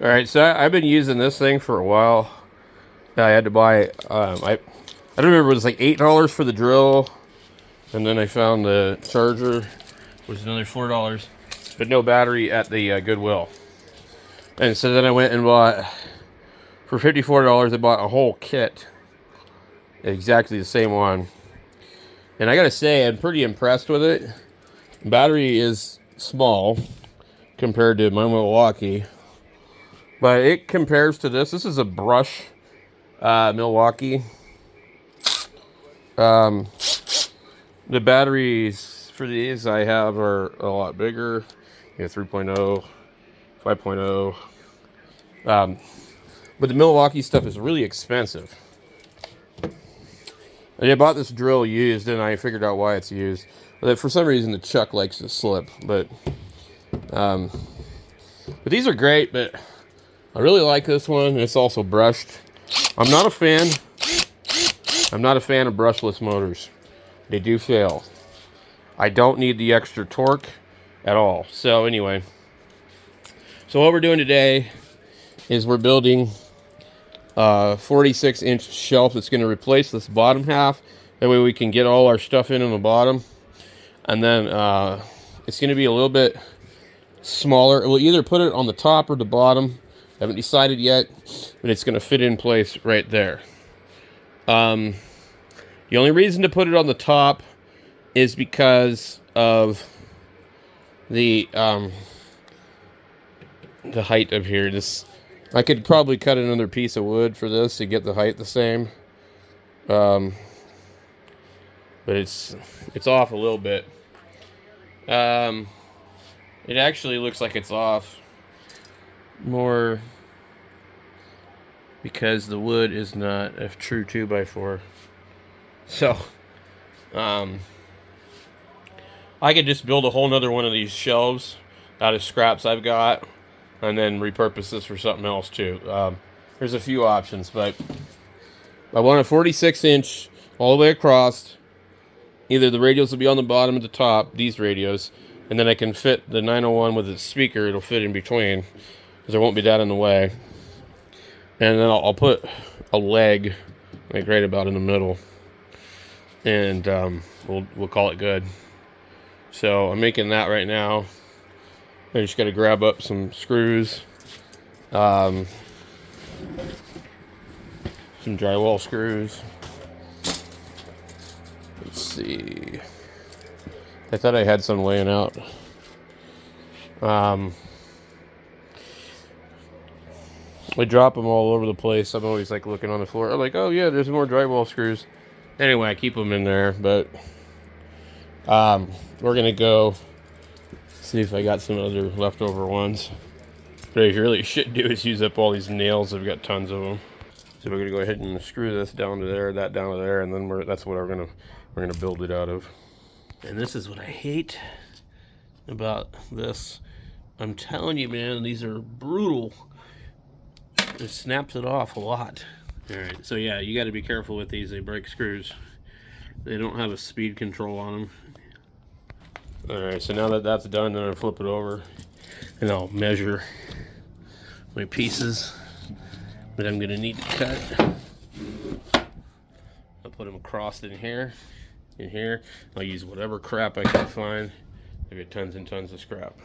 All right, so I've been using this thing for a while. I had to buy. I don't remember. It was like $8 for the drill, and then I found the charger, which was another $4, but no battery at the Goodwill. And so then I went and bought for $54. I bought a whole kit, exactly the same one. And I gotta say, I'm pretty impressed with it. The battery is small compared to my Milwaukee, but it compares to this. This is a brush Milwaukee. The batteries for these I have are a lot bigger. You know, 3.0, 5.0. But the Milwaukee stuff is really expensive. And I bought this drill used, and I figured out why it's used. But for some reason, the chuck likes to slip. But these are great, but I really like this one. It's also brushed. I'm not a fan. I'm not a fan of brushless motors. They do fail. I don't need the extra torque at all. So anyway, so what we're doing today is we're building a 46-inch shelf that's going to replace this bottom half. That way we can get all our stuff in on the bottom. And then it's going to be a little bit smaller. We'll either put it on the top or the bottom. I haven't decided yet, but it's going to fit in place right there. The only reason to put it on the top is because of the height of here. I could probably cut another piece of wood for this to get the height the same. But it's off a little bit. It actually looks like it's off more because the wood is not a true 2x4. So, I could just build a whole nother one of these shelves out of scraps I've got, and then repurpose this for something else too. There's a few options, but I want a 46-inch all the way across. Either the radios will be on the bottom or the top, these radios, and then I can fit the 901 with its speaker. It'll fit in between, because there won't be that in the way. And then I'll put a leg, like right about in the middle, and we'll call it good. So I'm making that right now. I just got to grab up some screws, some drywall screws. Let's see. I thought I had some laying out. I drop them all over the place. I'm always like looking on the floor. I'm like, oh yeah, there's more drywall screws. Anyway, I keep them in there, but we're gonna go see if I got some other leftover ones. What I really should do is use up all these nails. I've got tons of them. So we're gonna go ahead and screw this down to there, that down to there, and then that's what we're gonna build it out of. And this is what I hate about this. I'm telling you, man, these are brutal. It snaps it off a lot. All right, so yeah, you got to be careful with these. They break screws. They don't have a speed control on them. All right, so now that that's done, then I'll flip it over and I'll measure my pieces that I'm gonna need to cut. I'll put them across in here. I'll use whatever crap I can find. I've got tons and tons of scrap.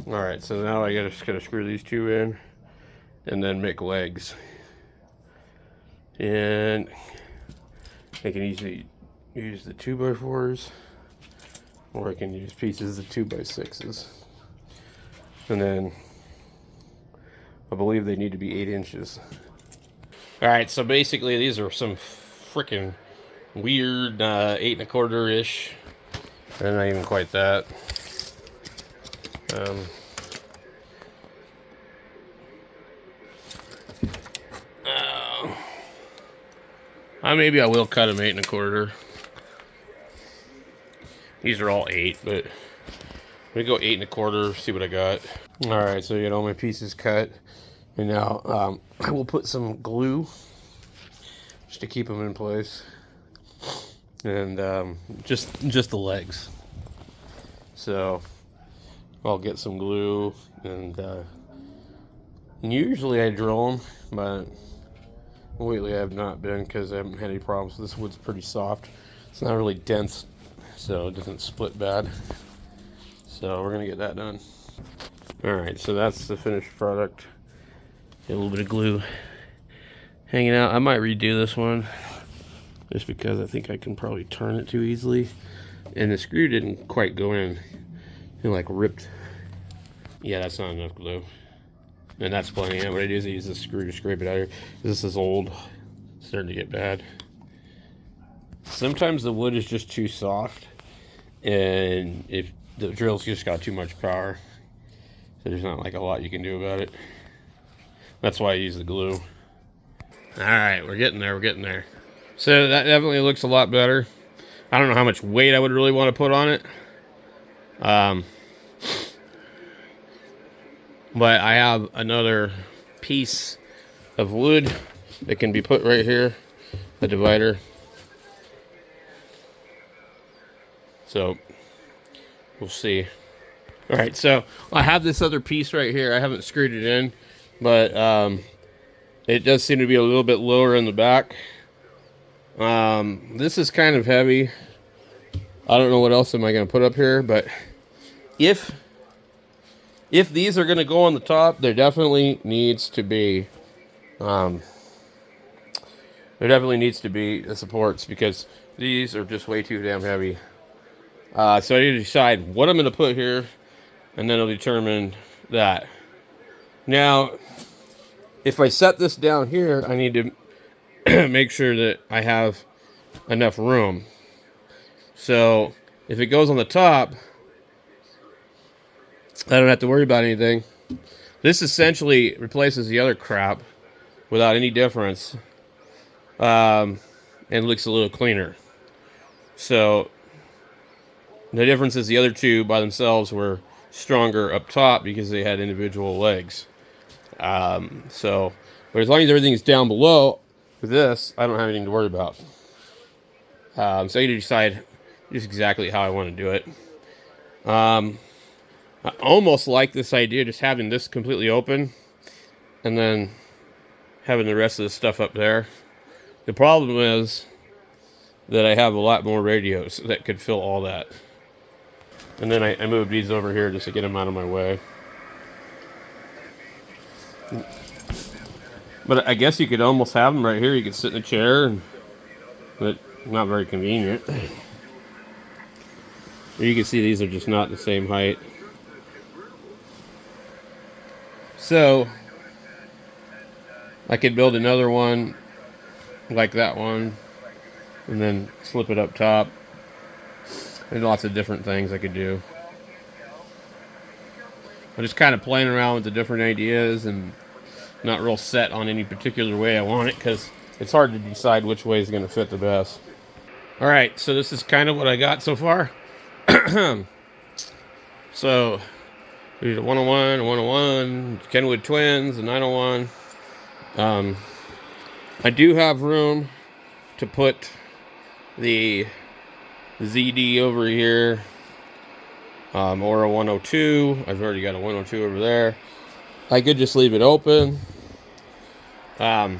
All right, so now I just gotta screw these two in and then make legs. And I can easily use the 2x4s, or I can use pieces of 2x6s. And then I believe they need to be 8 inches. All right, so basically these are some freaking weird 8 1/4-ish. They're not even quite that. Maybe I will cut them 8 1/4. These are all 8, but I'm gonna go 8 1/4. See what I got. All right, so you got all my pieces cut, and now I will put some glue just to keep them in place, and just the legs. So I'll get some glue and Usually I drill them, but lately I have not been because I haven't had any problems. This wood's pretty soft. It's not really dense, so it doesn't split bad. So we're gonna get that done. All right, so that's the finished product. Get a little bit of glue hanging out. I might redo this one just because I think I can probably turn it too easily. And the screw didn't quite go in. It like ripped. Yeah, that's not enough glue. And that's plenty. What I do is I use this screw to scrape it out of here. This is old, it's starting to get bad. Sometimes the wood is just too soft, and if the drill's just got too much power, so there's not like a lot you can do about it. That's why I use the glue. All right, we're getting there. We're getting there. So that definitely looks a lot better. I don't know how much weight I would really want to put on it. But I have another piece of wood that can be put right here, a divider. So we'll see. All right, so I have this other piece right here. I haven't screwed it in, but it does seem to be a little bit lower in the back. This is kind of heavy. I don't know what else am I going to put up here, but if these are going to go on the top, there definitely needs to be the supports, because these are just way too damn heavy. So I need to decide what I'm going to put here, and then I'll determine that. Now, if I set this down here, I need to make sure that I have enough room. So if it goes on the top, I don't have to worry about anything. This essentially replaces the other crap without any difference, and looks a little cleaner. So the difference is the other two by themselves were stronger up top because they had individual legs. But as long as everything's down below with this, I don't have anything to worry about. So I need to decide just exactly how I want to do it. I almost like this idea, just having this completely open and then having the rest of the stuff up there. The problem is that I have a lot more radios that could fill all that. And then I moved these over here just to get them out of my way. But I guess you could almost have them right here. You could sit in a chair, but not very convenient. You can see these are just not the same height. So I could build another one like that one and then slip it up top. There's lots of different things I could do. I'm just kind of playing around with the different ideas and not real set on any particular way I want it, because it's hard to decide which way is going to fit the best. All right, so this is kind of what I got so far. So we did a 101, a 101, Kenwood Twins, a 901. I do have room to put the ZD over here, or a 102. I've already got a 102 over there. I could just leave it open. The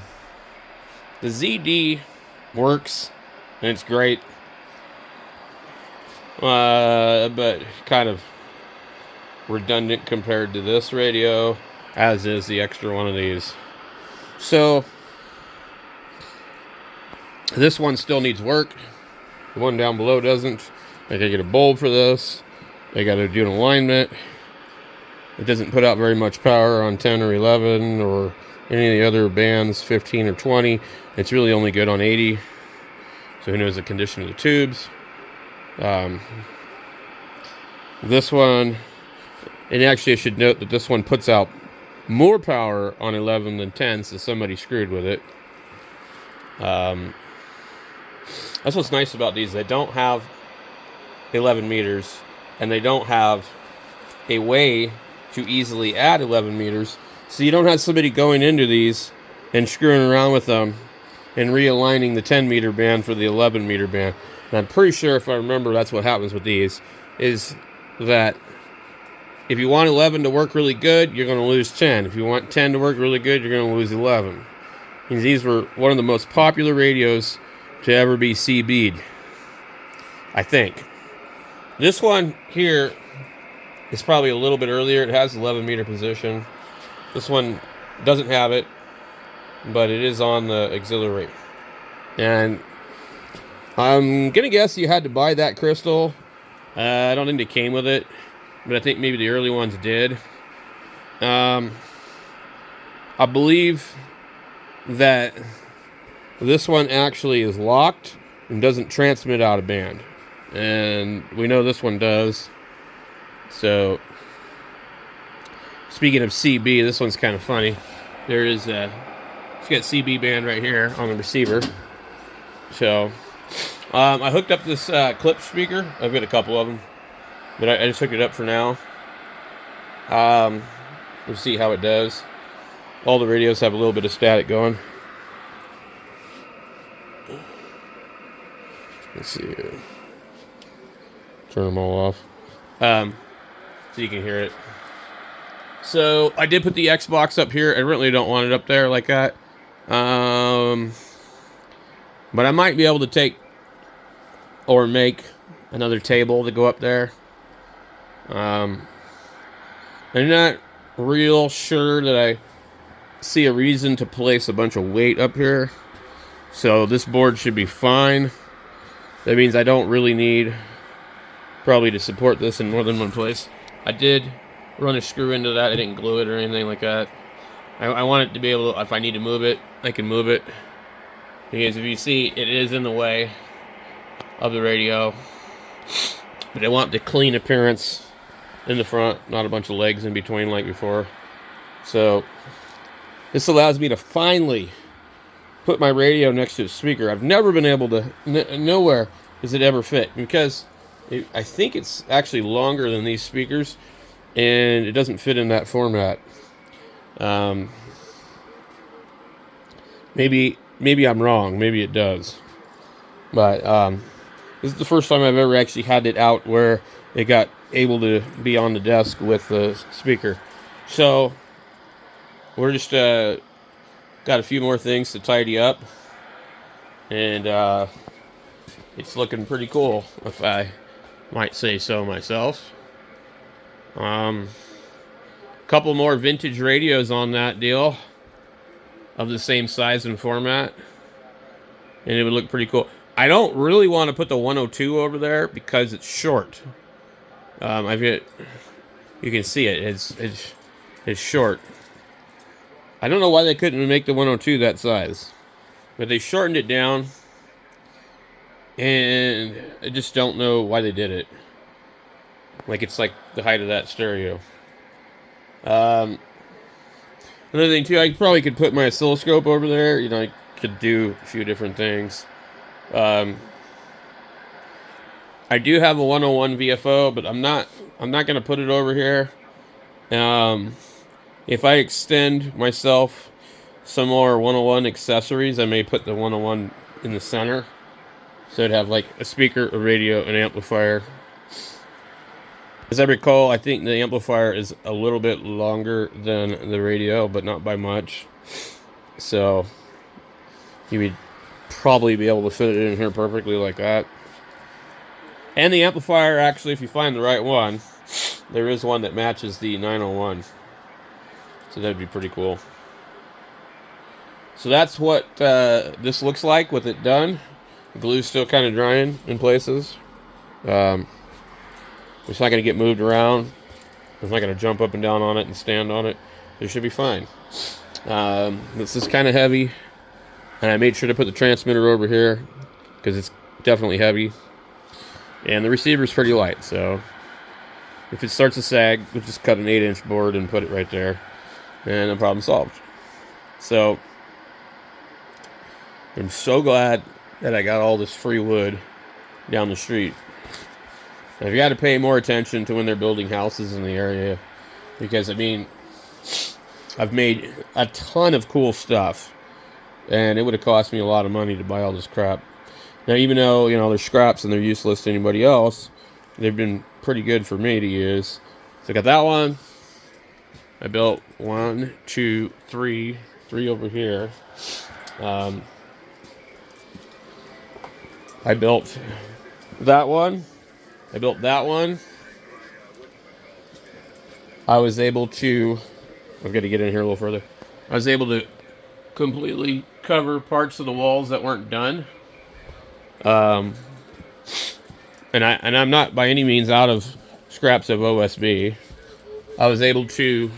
ZD works, and it's great, but kind of redundant compared to this radio, as is the extra one of these. So this one still needs work. The one down below doesn't. I gotta get a bulb for this. I gotta do an alignment. It doesn't put out very much power on 10 or 11 or any of the other bands, 15 or 20. It's really only good on 80. So who knows the condition of the tubes. This one, and actually I should note that this one puts out more power on 11 than 10, so somebody screwed with it. That's what's nice about these. They don't have 11 meters, and they don't have a way to easily add 11 meters. So you don't have somebody going into these and screwing around with them and realigning the 10 meter band for the 11 meter band. And I'm pretty sure, if I remember, that's what happens with these, is that if you want 11 to work really good, you're going to lose 10. If you want 10 to work really good, you're going to lose 11. Because these were one of the most popular radios to ever be CB'd, I think. This one here is probably a little bit earlier. It has 11 meter position. This one doesn't have it, but it is on the auxiliary. And I'm going to guess you had to buy that crystal. I don't think they came with it, but I think maybe the early ones did. I believe that this one actually is locked and doesn't transmit out of band. And we know this one does. So, speaking of CB, this one's kind of funny. There is a, it's got CB band right here on the receiver. So, I hooked up this clip speaker. I've got a couple of them, but I just hooked it up for now. We'll see how it does. All the radios have a little bit of static going. Let's see here. Turn them all off. So you can hear it. So I did put the Xbox up here. I really don't want it up there like that. But I might be able to take or make another table to go up there. I'm not real sure that I see a reason to place a bunch of weight up here. So this board should be fine. That means I don't really need probably to support this in more than one place. I did run a screw into that. I didn't glue it or anything like that. I want it to be able to, if I need to move it, I can move it. Because if you see, it is in the way of the radio. But I want the clean appearance in the front, not a bunch of legs in between like before. So this allows me to finally put my radio next to a speaker. I've never been able to, nowhere does it ever fit, because I think it's actually longer than these speakers, and it doesn't fit in that format. Maybe I'm wrong. Maybe it does. But this is the first time I've ever actually had it out where it got able to be on the desk with the speaker. So we're just got a few more things to tidy up, and it's looking pretty cool, if I might say so myself. Couple more vintage radios on that deal of the same size and format, and it would look pretty cool. I don't really want to put the 102 over there because it's short. You can see it. It's short. I don't know why they couldn't make the 102 that size, but they shortened it down, and I just don't know why they did it. Like, it's like the height of that stereo. Another thing too, I probably could put my oscilloscope over there. You know, I could do a few different things. I do have a 101 VFO, but I'm not going to put it over here. If I extend myself some more 101 accessories, I may put the 101 in the center. So it'd have like a speaker, a radio, an amplifier. As I recall, I think the amplifier is a little bit longer than the radio, but not by much. So you would probably be able to fit it in here perfectly like that. And the amplifier, actually, if you find the right one, there is one that matches the 901. So that'd be pretty cool. So that's what this looks like with it done. The glue's still kind of drying in places. It's not going to get moved around. It's not going to jump up and down on it and stand on it. It should be fine. This is kind of heavy, and I made sure to put the transmitter over here because it's definitely heavy. And the receiver's pretty light, so if it starts to sag, we'll just cut an 8-inch board and put it right there, and the problem solved. So I'm so glad that I got all this free wood down the street. I've got to pay more attention to when they're building houses in the area, because, I mean, I've made a ton of cool stuff, and it would have cost me a lot of money to buy all this crap. Now, even though, you know, they're scraps and they're useless to anybody else, they've been pretty good for me to use. So I got that one. I built 1, 2, 3 over here. I built that one. I built that one. I was able to, I've got to get in here a little further. I was able to completely cover parts of the walls that weren't done. And I'm not by any means out of scraps of OSB. I was able to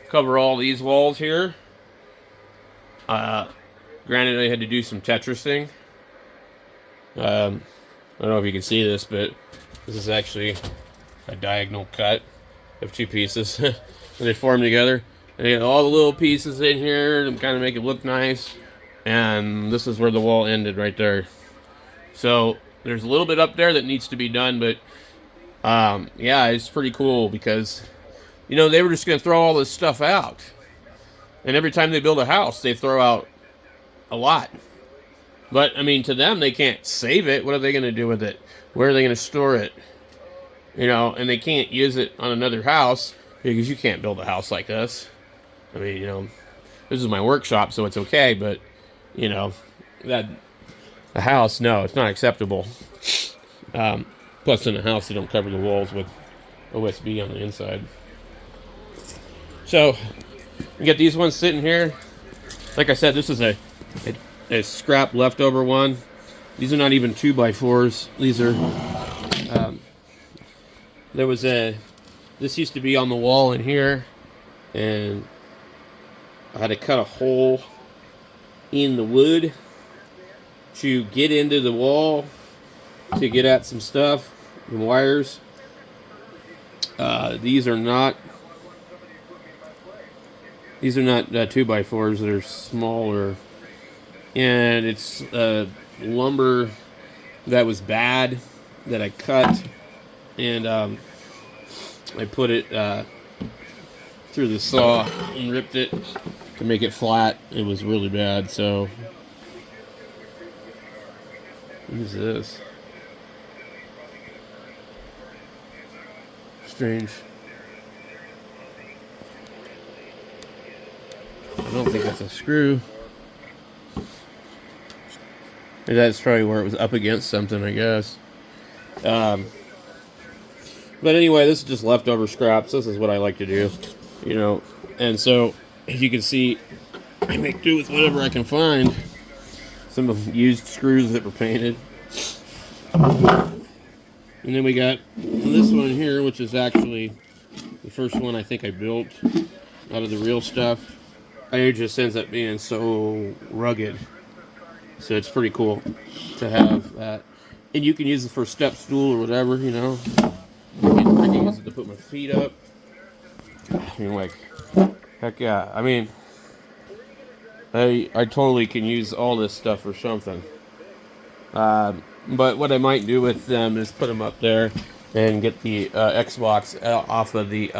cover all these walls here. Granted, I had to do some Tetrising. I don't know if you can see this, but this is actually a diagonal cut of 2 pieces. And they form together. And you get all the little pieces in here to kind of make it look nice. And this is where the wall ended right there. So there's a little bit up there that needs to be done, but yeah, it's pretty cool because, you know, they were just going to throw all this stuff out. And every time they build a house, they throw out a lot. But, I mean, to them, they can't save it. What are they going to do with it? Where are they going to store it? You know, and they can't use it on another house because you can't build a house like this. I mean, you know, this is my workshop, so it's okay, but, you know, that a house, no, it's not acceptable. Plus, in a house, they don't cover the walls with OSB on the inside. So, you get these ones sitting here. Like I said, this is a scrap leftover one. These are not even 2x4s. These are, this used to be on the wall in here, and I had to cut a hole in the wood to get into the wall to get at some stuff, the wires. These are not 2x4s. They're smaller, and it's lumber that was bad that I cut, and I put it through the saw and ripped it to make it flat. It was really bad. So what is this? Strange. I don't think that's a screw. That's probably where it was up against something, I guess. But anyway, this is just leftover scraps. This is what I like to do, you know. And so, as you can see, I make do with whatever I can find. Some of used screws that were painted. And then we got this one here, which is actually the first one I think I built out of the real stuff. It just ends up being so rugged. So it's pretty cool to have that. And you can use it for a step stool or whatever, you know. I can use it to put my feet up. I mean, like, heck yeah. I mean, I totally can use all this stuff for something. But what I might do with them is put them up there and get the Xbox off of the